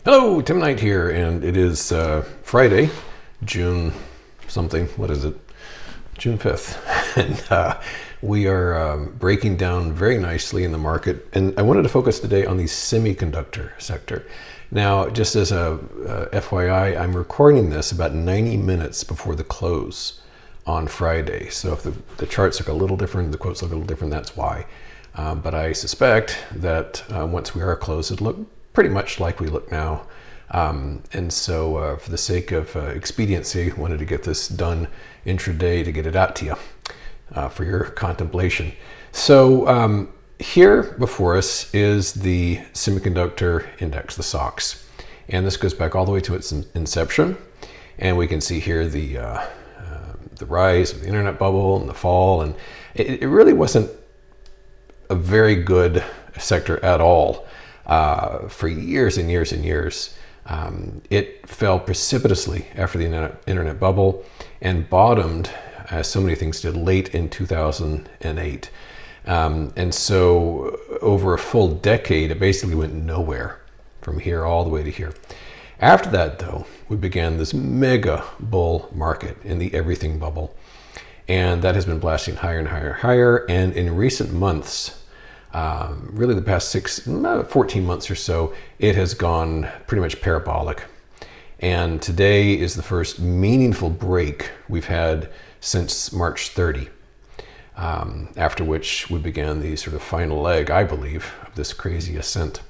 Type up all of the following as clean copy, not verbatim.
Hello, Tim Knight here, and it is Friday, June something, what is it? June 5th. And we are breaking down very nicely in the market. And I wanted to focus today on the semiconductor sector. Now, just as a FYI, I'm recording this about 90 minutes before the close on Friday. So if the charts look a little different, the quotes look a little different, that's why. But I suspect that once we are closed, it'll look pretty much like we look now. And so for the sake of expediency, wanted to get this done intraday to get it out to you for your contemplation. So here before us is the semiconductor index, the SOXS. And this goes back all the way to its inception. And we can see here the rise of the internet bubble and the fall. And it really wasn't a very good sector at all. For years and years and years. It fell precipitously after the internet bubble and bottomed, as so many things did, late in 2008. And so over a full decade, it basically went nowhere from here all the way to here. After that, though, we began this mega bull market in the everything bubble. And that has been blasting higher and higher and higher. And in recent months, really the past 14 months or so, it has gone pretty much parabolic. And today is the first meaningful break we've had since March 30, after which we began the sort of final leg, I believe, of this crazy ascent.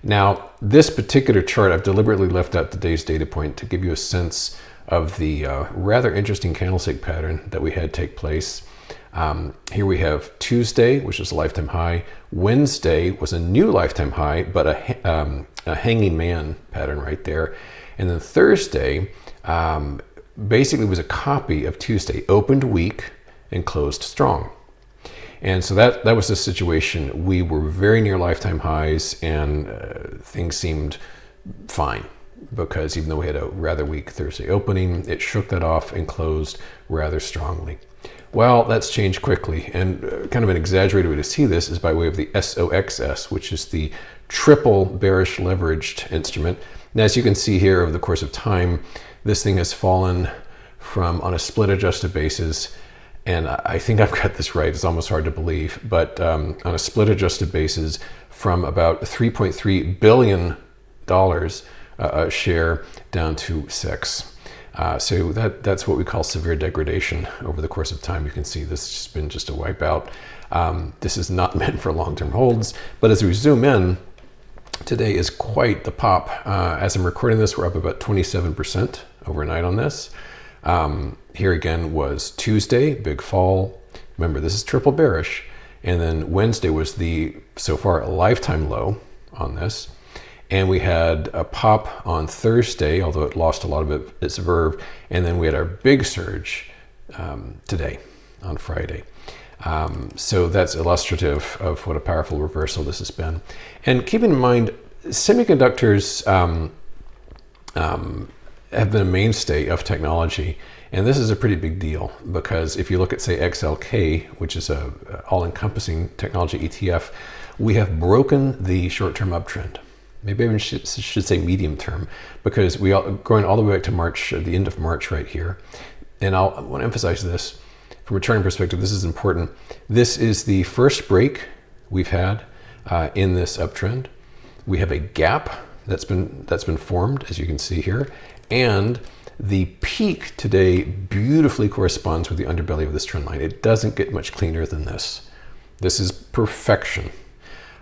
Now, this particular chart, I've deliberately left out today's data point to give you a sense of the rather interesting candlestick pattern that we had take place. Here we have Tuesday, which is a lifetime high. Wednesday was a new lifetime high, but a hanging man pattern right there. And then Thursday basically was a copy of Tuesday, opened weak and closed strong. And so that was the situation. We were very near lifetime highs and things seemed fine, because even though we had a rather weak Thursday opening, it shook that off and closed rather strongly. Well, that's changed quickly, and kind of an exaggerated way to see this is by way of the SOXS, which is the triple bearish leveraged instrument. And as you can see here over the course of time, this thing has fallen from, on a split adjusted basis, and I think I've got this right, it's almost hard to believe, but on a split adjusted basis from about $3.3 billion a share down to 6. So that's what we call severe degradation over the course of time. You can see this has been just a wipeout. This is not meant for long-term holds, but as we zoom in, today is quite the pop. As I'm recording this, we're up about 27% overnight on this. Here again was Tuesday, big fall. Remember, this is triple bearish. And then Wednesday was the, so far, a lifetime low on this. And we had a pop on Thursday, although it lost a lot of its verve. And then we had our big surge today on Friday. So that's illustrative of what a powerful reversal this has been. And keep in mind, semiconductors have been a mainstay of technology. And this is a pretty big deal, because if you look at, say, XLK, which is a all-encompassing technology ETF, we have broken the short-term uptrend. Maybe I even should say medium term, because we are going all the way back to March, the end of March right here. And I want to emphasize this from a charting perspective. This is important. This is the first break we've had in this uptrend. We have a gap that's been formed, as you can see here, and the peak today beautifully corresponds with the underbelly of this trend line. It doesn't get much cleaner than this. This is perfection.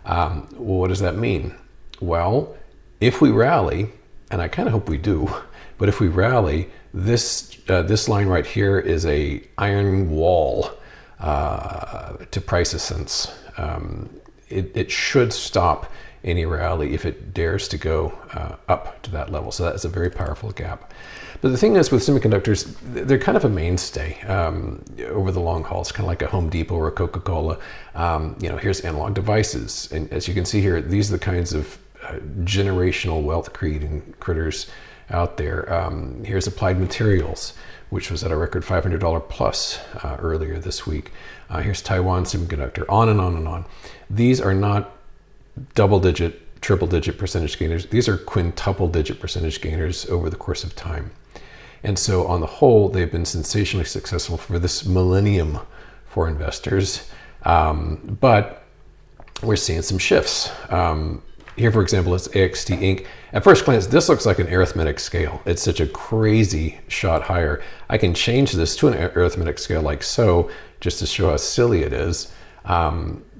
Well, what does that mean? Well, if we rally, and I kind of hope we do, but if we rally, this line right here is a iron wall to price ascents. It should stop any rally if it dares to go up to that level. So that's a very powerful gap. But the thing is, with semiconductors, they're kind of a mainstay over the long haul. It's kind of like a Home Depot or a Coca-Cola. Here's Analog Devices. And as you can see here, these are the kinds of generational wealth creating critters out there. Here's Applied Materials, which was at a record $500 plus earlier this week. Here's Taiwan Semiconductor, on and on and on. These are not double-digit triple digit percentage gainers. These are quintuple digit percentage gainers over the course of time. And so on the whole, they've been sensationally successful for this millennium for investors. But we're seeing some shifts. Here, for example, is AXT Inc. At first glance, this looks like an arithmetic scale. It's such a crazy shot higher. I can change this to an arithmetic scale like so, just to show how silly it is.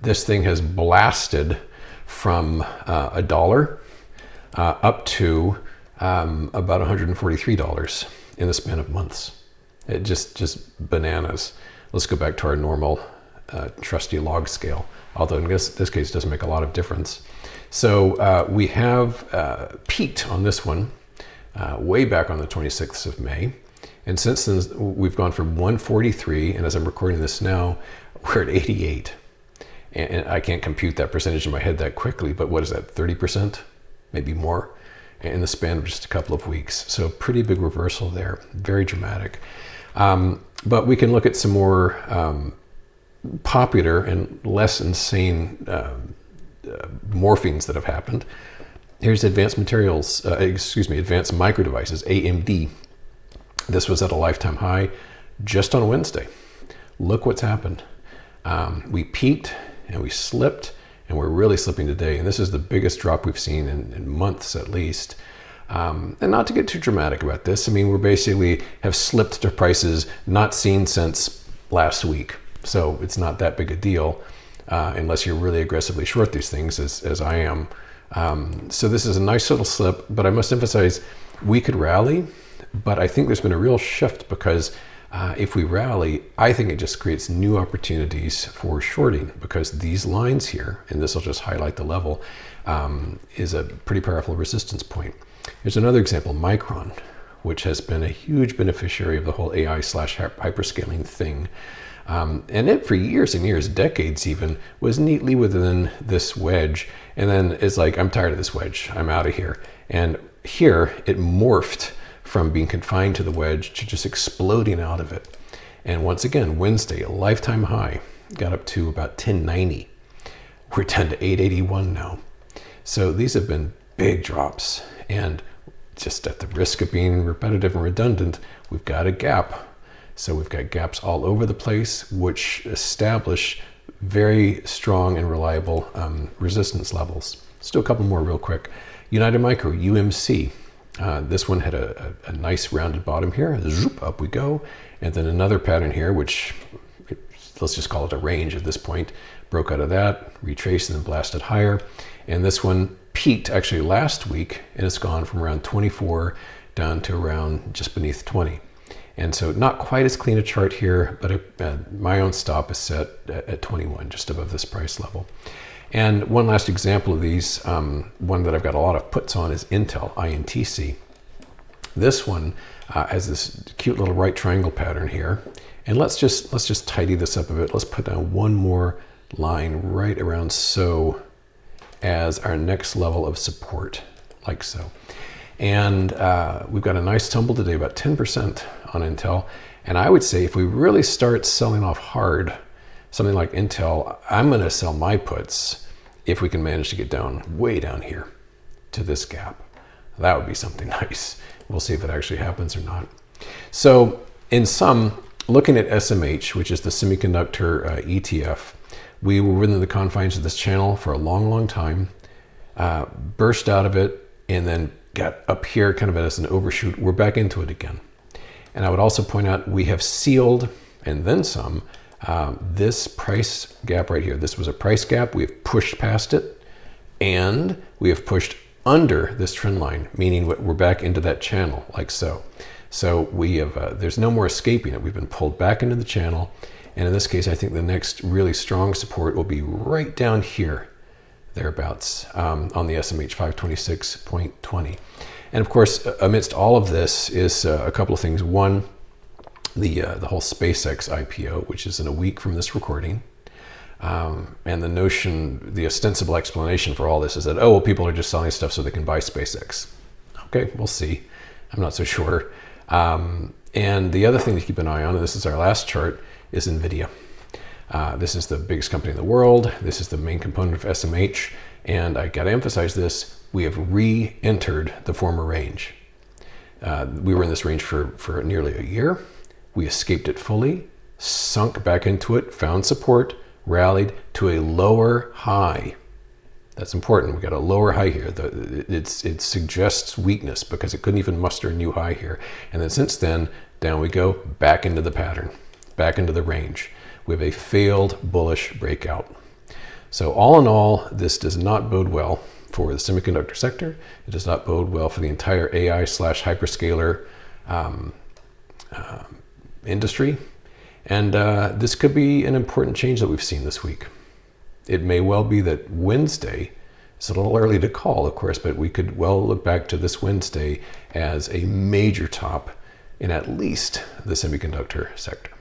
This thing has blasted from $1 up to about $143 in the span of months. It just bananas. Let's go back to our normal trusty log scale, although in this case it doesn't make a lot of difference. So we have peaked on this one way back on the 26th of May. And since then, we've gone from 143, and as I'm recording this now, we're at 88. And I can't compute that percentage in my head that quickly, but what is that, 30%? Maybe more in the span of just a couple of weeks. So pretty big reversal there, very dramatic. But we can look at some more popular and less insane morphines that have happened. Here's Advanced Micro Devices, AMD. This was at a lifetime high just on Wednesday. Look what's happened. We peaked and we slipped, and we're really slipping today. And this is the biggest drop we've seen in months at least. And not to get too dramatic about this, I mean, we basically have slipped to prices not seen since last week. So it's not that big a deal. Unless you're really aggressively short these things, as I am. So this is a nice little slip, but I must emphasize, we could rally, but I think there's been a real shift because if we rally, I think it just creates new opportunities for shorting, because these lines here, and this will just highlight the level, is a pretty powerful resistance point. Here's another example, Micron, which has been a huge beneficiary of the whole AI/hyperscaling thing. And it, for years and years, decades even, was neatly within this wedge. And then it's like, I'm tired of this wedge. I'm out of here. And here it morphed from being confined to the wedge to just exploding out of it. And once again, Wednesday, a lifetime high, got up to about 1090. We're down to 881 now. So these have been big drops. And just at the risk of being repetitive and redundant, we've got a gap. So we've got gaps all over the place, which establish very strong and reliable resistance levels. Let's do a couple more real quick. United Micro, UMC. This one had a nice rounded bottom here. Zoop, up we go. And then another pattern here, which let's just call it a range at this point. Broke out of that, retraced, and then blasted higher. And this one peaked actually last week, and it's gone from around 24 down to around just beneath 20. And so not quite as clean a chart here, but my own stop is set at 21, just above this price level. And one last example of these, one that I've got a lot of puts on, is Intel, INTC. This one has this cute little right triangle pattern here. And let's just tidy this up a bit. Let's put down one more line right around so as our next level of support, like so. And we've got a nice tumble today, about 10% on Intel. And I would say if we really start selling off hard, something like Intel, I'm going to sell my puts if we can manage to get down, way down here to this gap. That would be something nice. We'll see if it actually happens or not. So in sum, looking at SMH, which is the Semiconductor ETF, we were within the confines of this channel for a long, long time, burst out of it, and then got up here kind of as an overshoot. We're back into it again. And I would also point out we have sealed, and then some, this price gap right here. This was a price gap. We have pushed past it, and we have pushed under this trend line, meaning we're back into that channel, like so. So we have, there's no more escaping it. We've been pulled back into the channel. And in this case, I think the next really strong support will be right down here, thereabouts, on the SMH 526.20. And of course, amidst all of this is a couple of things. One, the whole SpaceX IPO, which is in a week from this recording. And the notion, the ostensible explanation for all this is that, oh, well, people are just selling stuff so they can buy SpaceX. Okay, we'll see. I'm not so sure. And the other thing to keep an eye on, and this is our last chart, is Nvidia. This is the biggest company in the world. This is the main component of SMH. And I got to emphasize this, we have re-entered the former range. We were in this range for nearly a year. We escaped it fully, sunk back into it, found support, rallied to a lower high. That's important. We got a lower high here. It suggests weakness because it couldn't even muster a new high here. And then since then, down we go, back into the pattern, back into the range. We have a failed bullish breakout. So all in all, this does not bode well for the semiconductor sector. It does not bode well for the entire AI/hyperscaler industry. And this could be an important change that we've seen this week. It may well be that Wednesday, it's a little early to call, of course, but we could well look back to this Wednesday as a major top in at least the semiconductor sector.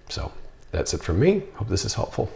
So that's it from me. Hope this is helpful.